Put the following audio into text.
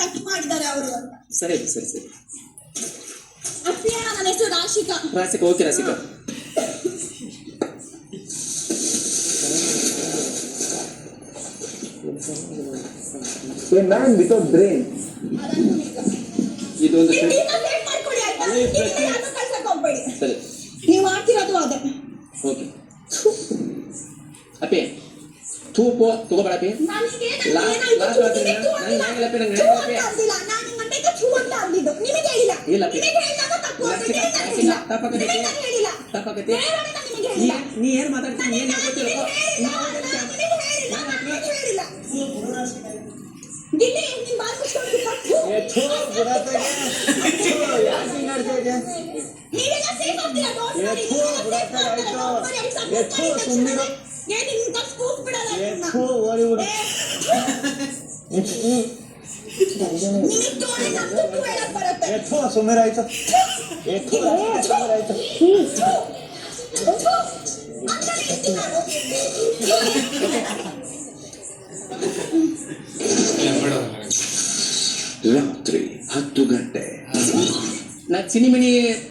ತಪ್ಪು ಮಾಡಿದ್ದಾರೆ ಅವರು ಅಂತ. ಸರಿ ಸರಿ ಸರಿ. ಅಪ್ಪಿಯ ನನ್ನ ಹೆಸರು Rashika. Rashika, okay Rashika. A man without brain. ಇದೊಂದು ಮಾಡ್ಕೊಳ್ಳಿ ಆಯ್ತಾ? ಕಳ್ಸಕ್ ಹೋಗ್ಬೇಡಿ. ಸರಿ, ನೀವು ಮಾಡ್ತಿರೋದು ಅದೇ. ಓಕೆ. ಅಪ್ಪಿ ತೂಪು ತಗೋಬೇಡ ಅಪ್ಪಿ. ನೀ ಏನ್ ಮಾತಾಡ್ತೀನಿ ಸುಮ್ಮನೆ ಆಯ್ತು. ರಾತ್ರಿ 10 ಗಂಟೆ. ನಾ ಚಿನಿಮಿನಿ